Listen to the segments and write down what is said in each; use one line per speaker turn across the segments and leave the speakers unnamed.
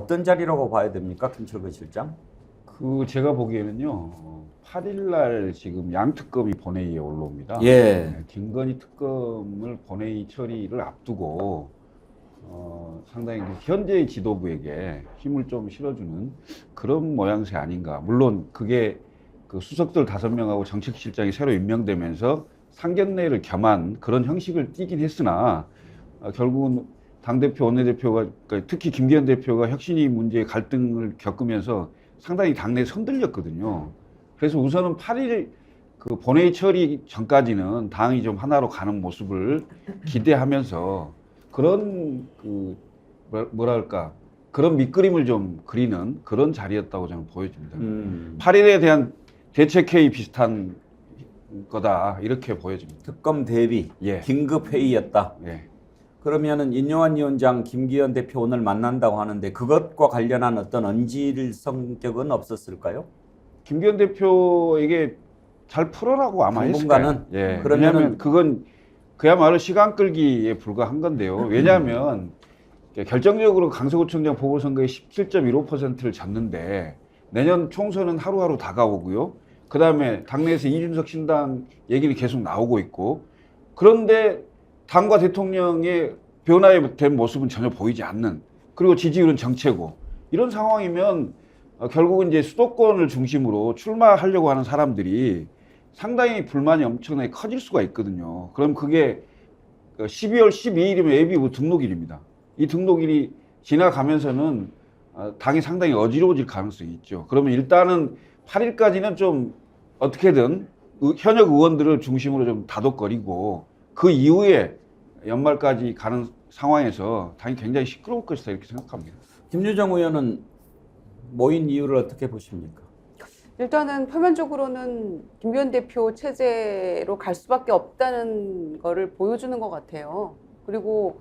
어떤 자리라고 봐야 됩니까, 김철근 실장?
제가 보기에는요, 8일 날 지금 양특검이 본회의에 올라옵니다.
예.
네, 김건희 특검을 본회의 처리를 앞두고 상당히 현재의 지도부에게 힘을 좀 실어주는 그런 모양새 아닌가. 물론 그게 그 수석들 5명하고 정책실장이 새로 임명되면서 상견례를 겸한 그런 형식을 띠긴 했으나 결국은 당대표, 원내대표가, 그러니까 특히 김기현 대표가 혁신위 문제의 갈등을 겪으면서 상당히 당내에 손들렸거든요. 그래서 우선은 8일 그 본회의 처리 전까지는 당이 좀 하나로 가는 모습을 기대하면서 그런 뭐랄까 그런 밑그림을 좀 그리는 그런 자리였다고 저는 보여집니다. 8일에 대한 대책회의 비슷한 거다 이렇게 보여집니다.
특검 대비
예.
긴급 회의였다.
예.
그러면은 인요한 위원장, 김기현 대표 오늘 만난다고 하는데 그것과 관련한 어떤 언질 성격은 없었을까요?
김기현 대표에게 잘 풀어라고 아마 했을 거예요.
당분간은?
예.
그러면은-
왜냐하면 그건 그야말로 시간 끌기에 불과한 건데요. 왜냐하면 결정적으로 강서구청장 보궐선거에 17.15%를 잡는데 내년 총선은 하루하루 다가오고요. 그 다음에 당내에서 이준석 신당 얘기는 계속 나오고 있고 그런데 당과 대통령의 변화된 모습은 전혀 보이지 않는 그리고 지지율은 정체고 이런 상황이면 결국은 이제 수도권을 중심으로 출마하려고 하는 사람들이 상당히 불만이 엄청나게 커질 수가 있거든요. 그럼 그게 12월 12일이면 예비후 등록일입니다. 이 등록일이 지나가면서는 당이 상당히 어지러워질 가능성이 있죠. 그러면 일단은 8일까지는 좀 어떻게든 현역 의원들을 중심으로 좀 다독거리고 그 이후에 연말까지 가는 상황에서 당이 굉장히 시끄러울 것이다 이렇게 생각합니다.
김유정 의원은 모인 이유를 어떻게 보십니까?
일단은 표면적으로는 김기현 대표 체제로 갈 수밖에 없다는 거를 보여주는 것 같아요. 그리고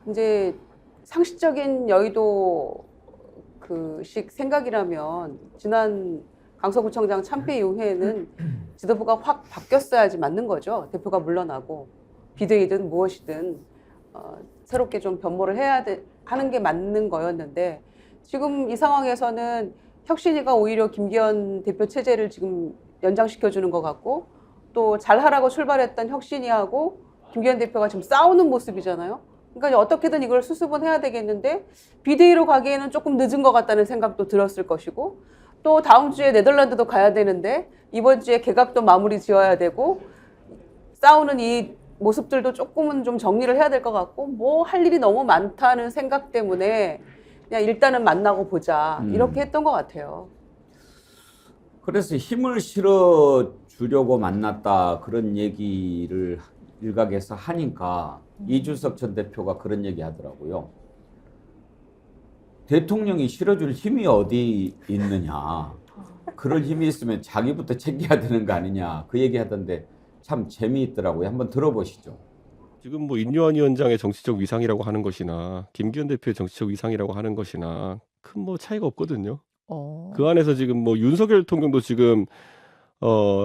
이제 상식적인 여의도 그식 생각이라면 지난 강서구청장 참패 이후에는 지도부가 확 바뀌었어야지 맞는 거죠. 대표가 물러나고 비대위든 무엇이든 새롭게 좀 변모를 하는 게 맞는 거였는데 지금 이 상황에서는 혁신위가 오히려 김기현 대표 체제를 지금 연장시켜주는 것 같고 또 잘하라고 출발했던 혁신위하고 김기현 대표가 지금 싸우는 모습이잖아요. 그러니까 어떻게든 이걸 수습은 해야 되겠는데 비대위로 가기에는 조금 늦은 것 같다는 생각도 들었을 것이고 또 다음 주에 네덜란드도 가야 되는데 이번 주에 개각도 마무리 지어야 되고 싸우는 이 모습들도 조금은 좀 정리를 해야 될 것 같고 뭐 할 일이 너무 많다는 생각 때문에 그냥 일단은 만나고 보자 이렇게 했던 것 같아요.
그래서 힘을 실어 주려고 만났다 그런 얘기를 일각에서 하니까 이준석 전 대표가 그런 얘기 하더라고요. 대통령이 실어줄 힘이 어디 있느냐. 그럴 힘이 있으면 자기부터 챙겨야 되는 거 아니냐. 그 얘기 하던데 참 재미있더라고요. 한번 들어보시죠.
지금 뭐 인요한 위원장의 정치적 위상이라고 하는 것이나 김기현 대표의 정치적 위상이라고 하는 것이나 큰 뭐 차이가 없거든요. 그 안에서 지금 뭐 윤석열 대통령도 지금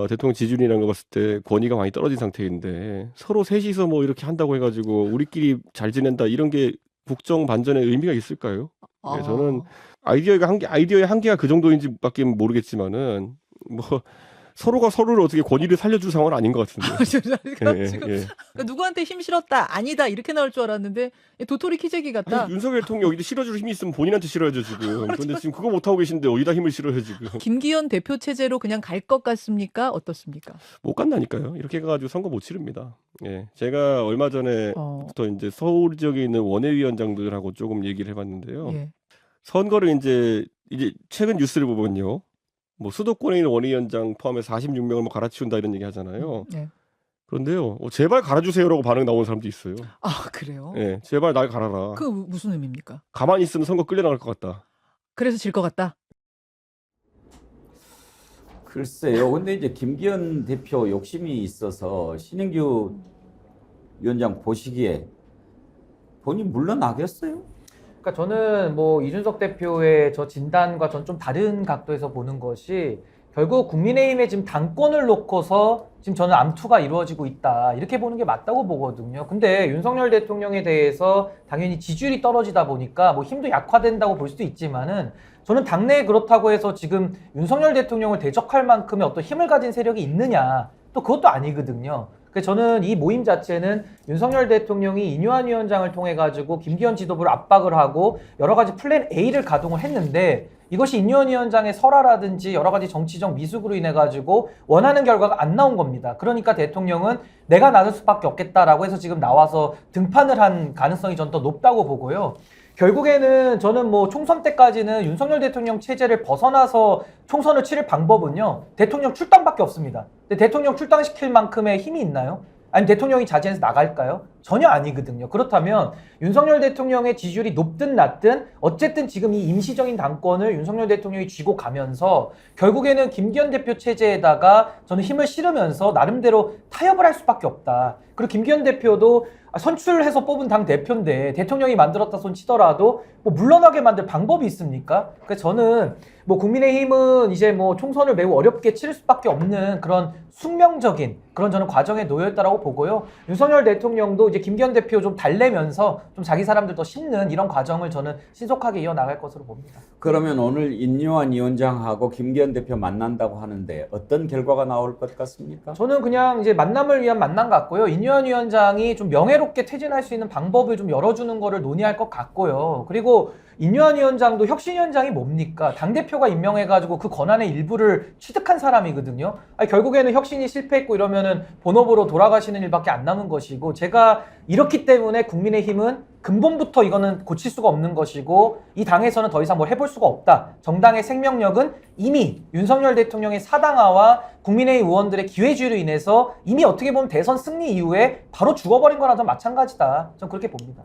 대통령 지지율이라는 거 봤을 때 권위가 많이 떨어진 상태인데 서로 셋이서 뭐 이렇게 한다고 해가지고 우리끼리 잘 지낸다 이런 게 국정 반전의 의미가 있을까요? 네, 저는 아이디어의 한계가 그 정도인지밖에 모르겠지만은 뭐 서로가 서로를 어떻게 권위를 살려줄 상황은 아닌 것 같은데.
지금 그러니까 누구한테 힘 실었다 아니다 이렇게 나올 줄 알았는데 도토리 키재기 같다.
아니, 윤석열 대통령 여기도 실어줄 힘이 있으면 본인한테 실어야죠 지금. 그런데 지금 그거 못 하고 계신데 어디다 힘을 실어요 지금.
김기현 대표 체제로 그냥 갈 것 같습니까? 어떻습니까?
못 간다니까요. 이렇게 해가지고 선거 못 치릅니다. 예, 제가 얼마 전에부터 이제 서울 지역에 있는 원외위원장들하고 조금 얘기를 해봤는데요.
예.
선거를 이제 최근 뉴스를 보면요. 뭐 수도권에 있는 원외위원장 포함해서 46명을 뭐 갈아치운다 이런 얘기 하잖아요.
네.
그런데요, 제발 갈아주세요라고 반응 나오는 사람도 있어요.
아 그래요?
예, 제발 날 갈아라.
그 무슨 의미입니까?
가만히 있으면 선거 끌려나갈 것 같다.
그래서 질 것 같다.
글쎄요. 근데 이제 김기현 대표 욕심이 있어서 신인규 위원장 보시기에 본인 물러나겠어요?
그러니까 저는 뭐 이준석 대표의 저 진단과 전 좀 다른 각도에서 보는 것이 결국 국민의힘의 지금 당권을 놓고서 지금 저는 암투가 이루어지고 있다. 이렇게 보는 게 맞다고 보거든요. 근데 윤석열 대통령에 대해서 당연히 지지율이 떨어지다 보니까 뭐 힘도 약화된다고 볼 수도 있지만은 저는 당내에 그렇다고 해서 지금 윤석열 대통령을 대적할 만큼의 어떤 힘을 가진 세력이 있느냐. 또 그것도 아니거든요. 그래서 저는 이 모임 자체는 윤석열 대통령이 인유한 위원장을 통해 가지고 김기현 지도부를 압박을 하고 여러 가지 플랜 A를 가동을 했는데 이것이 인유한 위원장의 설화라든지 여러 가지 정치적 미숙으로 인해 가지고 원하는 결과가 안 나온 겁니다. 그러니까 대통령은 내가 나설 수밖에 없겠다라고 해서 지금 나와서 등판을 한 가능성이 전 더 높다고 보고요. 결국에는 저는 뭐 총선 때까지는 윤석열 대통령 체제를 벗어나서 총선을 치를 방법은요. 대통령 출당밖에 없습니다. 근데 대통령 출당시킬 만큼의 힘이 있나요? 아니면 대통령이 자진해서 나갈까요? 전혀 아니거든요. 그렇다면 윤석열 대통령의 지지율이 높든 낮든 어쨌든 지금 이 임시적인 당권을 윤석열 대통령이 쥐고 가면서 결국에는 김기현 대표 체제에다가 저는 힘을 실으면서 나름대로 타협을 할 수밖에 없다. 그리고 김기현 대표도 선출해서 뽑은 당 대표인데 대통령이 만들었다 손 치더라도 뭐 물러나게 만들 방법이 있습니까? 그래서 저는 뭐 국민의힘은 이제 뭐 총선을 매우 어렵게 치를 수밖에 없는 그런 숙명적인 그런 저는 과정에 놓여 있다라고 보고요. 윤석열 대통령도 이제 김기현 대표 좀 달래면서 좀 자기 사람들 더 심는 이런 과정을 저는 신속하게 이어나갈 것으로 봅니다.
그러면 오늘 인유한 위원장하고 김기현 대표 만난다고 하는데 어떤 결과가 나올 것 같습니까?
저는 그냥 이제 만남을 위한 만남 같고요. 인유한 위원장이 좀 명예롭게 퇴진할 수 있는 방법을 좀 열어주는 거를 논의할 것 같고요. 그리고 인유한 위원장도 혁신위원장이 뭡니까? 당대표가 임명해가지고 그 권한의 일부를 취득한 사람이거든요. 아니, 결국에는 혁신이 실패했고 이러면은 본업으로 돌아가시는 일밖에 안 남은 것이고 제가 이렇기 때문에 국민의힘은 근본부터 이거는 고칠 수가 없는 것이고 이 당에서는 더 이상 뭘 해볼 수가 없다. 정당의 생명력은 이미 윤석열 대통령의 사당화와 국민의힘 의원들의 기회주의로 인해서 이미 어떻게 보면 대선 승리 이후에 바로 죽어버린 거나 좀 마찬가지다. 전 그렇게 봅니다.